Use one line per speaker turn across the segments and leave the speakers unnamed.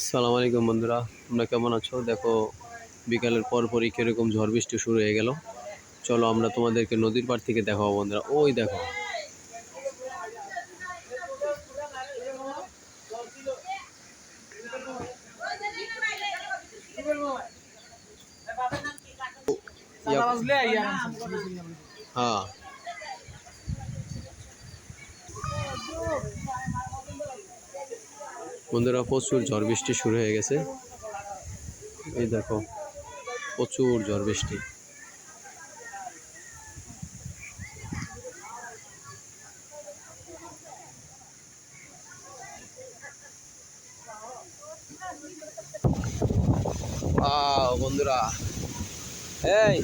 আসসালামু আলাইকুম বন্ধুরা, তোমরা কেমন আছো? দেখো বিকালের পরপরই কীরকম ঝড় বৃষ্টি শুরু হয়ে গেল। চলো আমরা তোমাদেরকে নদীর পাড় থেকে দেখাবো বন্ধুরা। ওই দেখো, হ্যাঁ বন্ধুরা, প্রচুর ঝড় বৃষ্টি শুরু হয়ে গেছে। এই দেখো, প্রচুর ঝড় বৃষ্টি। বন্ধুরা, এই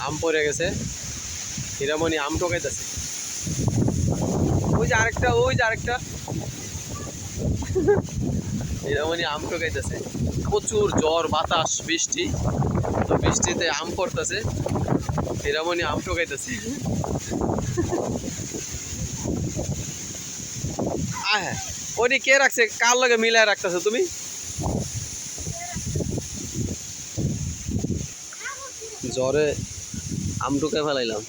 আম পড়ে গেছে। হীরামণি আম ঠকাইতেছে। ওই যে আরেকটা হীরামণি আম ঠকাইতেছে। প্রচুর ঝড় বাতাস বৃষ্টি, তো বৃষ্টিতে আম পড়তেছে। হীরামণি আম ঠকাইতেছে। হ্যাঁ, ওটি কে রাখছে? কার লগে মিলায় রাখতেছো তুমি? জ্বরে আম ঢুকে ফেলাইলাম।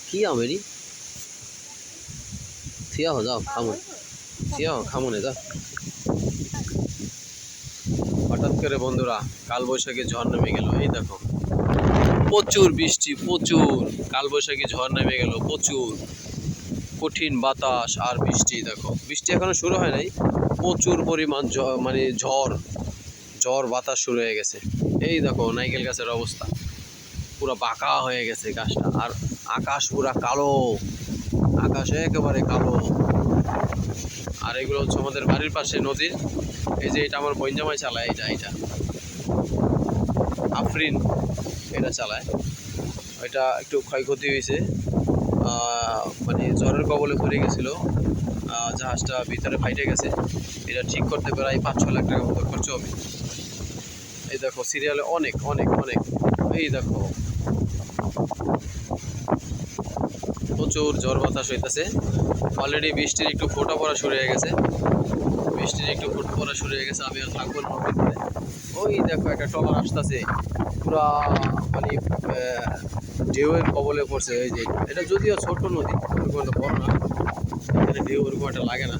কি আম এরি? থিয়া হো, যাও খামুন। থিয়া হো, খামুনে যাও। হঠাৎ করে বন্ধুরা কালবৈশাখী ঝড় নেমে গেল। এই দেখো, প্রচুর বৃষ্টি, প্রচুর কালবৈশাখী ঝড় নেমে গেল। প্রচুর কঠিন বাতাস আর বৃষ্টি। দেখো, বৃষ্টি এখনো শুরু হয় নাই, প্রচুর পরিমাণ মানে ঝড় বাতাস শুরু হয়ে গেছে। এই দেখো নাইকেল গাছের অবস্থা, পুরো বাঁকা হয়ে গেছে গাছটা। আর আকাশ পুরা কালো, আকাশ একেবারে কালো। আর এগুলো হচ্ছে আমাদের বাড়ির পাশে নদীর। এই যে এটা আমার বইনজামাই চালায়, এটা আফরিন এটা চালায়। এটা একটু ক্ষয়ক্ষতি হয়েছে, মানে ঝড়ের কবলে পড়ে গেছিলো। জাহাজটা ভিতরে ফাইটে গেছে। এটা ঠিক করতে প্রায় 5-6 লাখ টাকা মতো খরচ হবে। এই দেখো সিরিয়ালে অনেক অনেক অনেক। এই দেখো প্রচুর ঝড় বাতাস হইতেছে। অলরেডি বৃষ্টির একটু ফোঁটা পড়া শুরু হয়ে গেছে। আমি আর থাকবো না ভিতরে। ওই দেখো একটা ট্রলার আসতেছে, পুরা মানে ঢেউয়ের কবলে পড়ছে। এই যে এটা যদিও ছোট নদী, ওরকম একটা বড় না, এখানে ঢেউ ওরকম একটা লাগে না।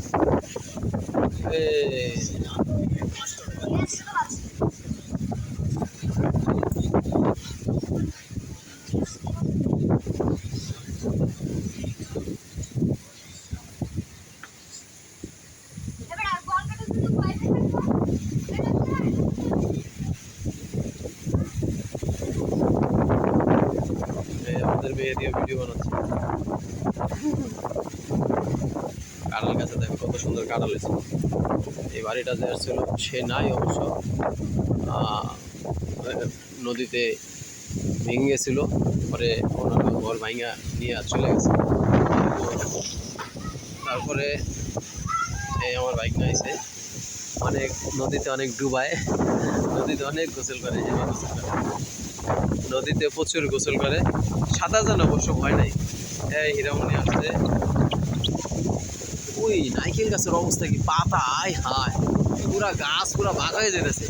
আমাদের মেয়ে দিয়ে ভিডিও বানাচ্ছে। কাঁঠাল গাছে দেখো কত সুন্দর কাঁঠাল হয়েছে। এই বাড়িটা যে ছিল সে নাই অবশ্য, নদীতে ভেঙে গেছিলো, পরে ওনার ঘর ভাঙা নিয়ে চলে গেছে। তারপরে এই আমার বাইক নাইছে, অনেক নদীতে অনেক ডুবায়, নদীতে অনেক গোসল করে, নদীতে প্রচুর গোসল করে। সাঁতার জানা অবশ্য ভয় নাই। এই হীরামণি আসছে। ওই নাইকেল গাছের অবস্থা কি, পাতা আয় হায়, পুরা গাছ পুরা বাঁকা হয়ে যেতেছে,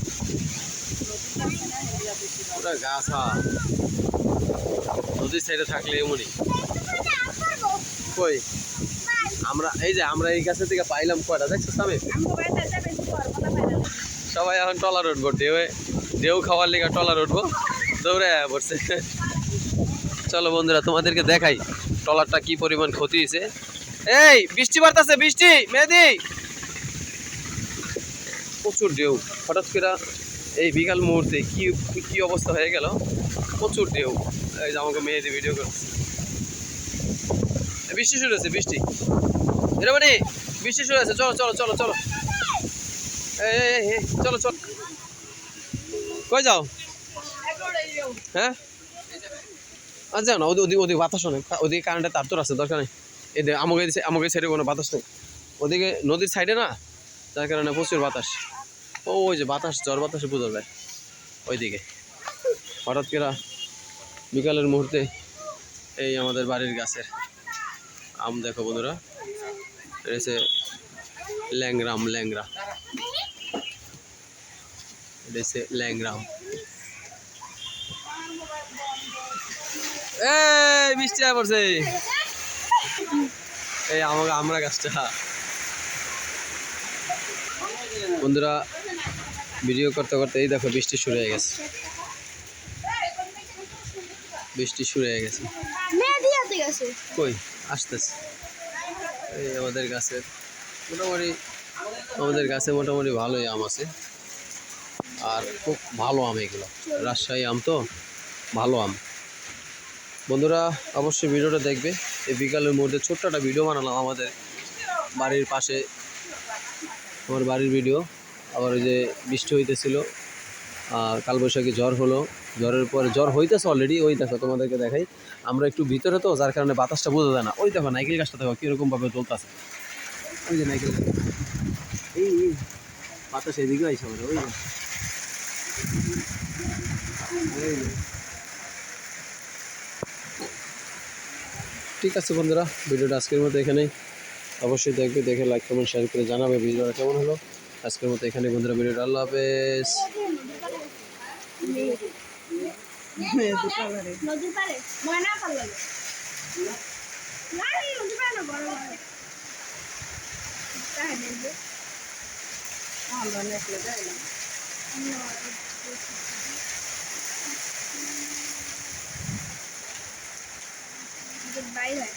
পুরা গাছ। নদীর সাইডে থাকলে এমনই। কই আমরা এই গাছের থেকে পাইলাম কয়টা, দেখছো সামনে? সবাই এখন ট্রলার উঠবো, ঢেউ খাওয়ার লেগে ট্রলার উঠবো, দৌড়ে পড়ছে। চলো বন্ধুরা তোমাদেরকে দেখাই ট্রলারটা কি পরিমাণ ক্ষতি হয়েছে। এই বৃষ্টি বাড়তেছে, বৃষ্টি মেহেদি, প্রচুর ঢেউ। হঠাৎ করে এই বিকাল মুহূর্তে কি অবস্থা হয়ে গেল, প্রচুর ঢেউ। এই যে আমাকে মেহেদি ভিডিও করছে। বৃষ্টি শুরু হয়েছে, বৃষ্টি এরকমই বৃষ্টি শুরু হয়েছে। চলো চলো চলো চলো, চলো চলো। কই যাও? হ্যাঁ আচ্ছা না, ওদিকে বাতাস নেই, ওদিকে কারেন্টের তার তোর আছে, দরকার নেই। এদের আমাকে সাইডে কোনো বাতাস নেই, ওদিকে নদীর সাইডে না, যার কারণে প্রচুর বাতাস। ওই যে বাতাস, ঝড় বাতাসে বোঝা যায় ওইদিকে। হঠাৎ করে বিকালের মুহূর্তে এই আমাদের বাড়ির গাছের আম দেখো বন্ধুরা, এসে ল্যাংরাম ল্যাংরা, এটা হচ্ছে ল্যাংরাম। এই বৃষ্টি আয় পড়ছে, এই আমাকে আমরা গাছটা। বন্ধুরা ভিডিও করতে করতে এই দেখো বৃষ্টি শুরু হয়ে গেছে, বৃষ্টি শুরু হয়ে গেছে। কই আসতেছে, এই আমাদের গাছের মোটামুটি, আমাদের গাছে মোটামুটি ভালোই আম আছে, আর খুব ভালো আম এগুলো, রাজশাহী আম তো, ভালো আম। বন্ধুরা অবশ্যই ভিডিওটা দেখবে। এই বিকালের মধ্যে ছোট্ট একটা ভিডিও বানালাম আমাদের বাড়ির পাশে, আমার বাড়ির ভিডিও। আবার ওই যে বৃষ্টি হইতেছিল, কালবৈশাখী ঝড় হলো, ঝড়ের পরে ঝড় হইতেছে অলরেডি। ওই দেখো তোমাদেরকে দেখাই, আমরা একটু ভিতরে তো, যার কারণে বাতাসটা বোঝা যায় না। ওই দেখো নাইকেল গাছটা দেখো কীরকমভাবে চলতেছে, ওই যে নাইকেল গাছ, এই বাতাস এদিকে আইসা বলে, ওই ঠিক আছে বন্ধুরা, ভিডিওটা আজকের মতো এখানেই। অবশ্যই দেখবে, দেখে লাইক কমেন্ট শেয়ার করে জানাবে ভিডিওটা কেমন হলো। আজকের মতো এখানে বন্ধুরা, ভিডিওটা আল্লাহ হাফেজ। নদীর পারে ময়না পার লাগে না, নদীর পারে না, বড় বড় তাই দেখবে আমরা নেকলে যাইলাম বাইরে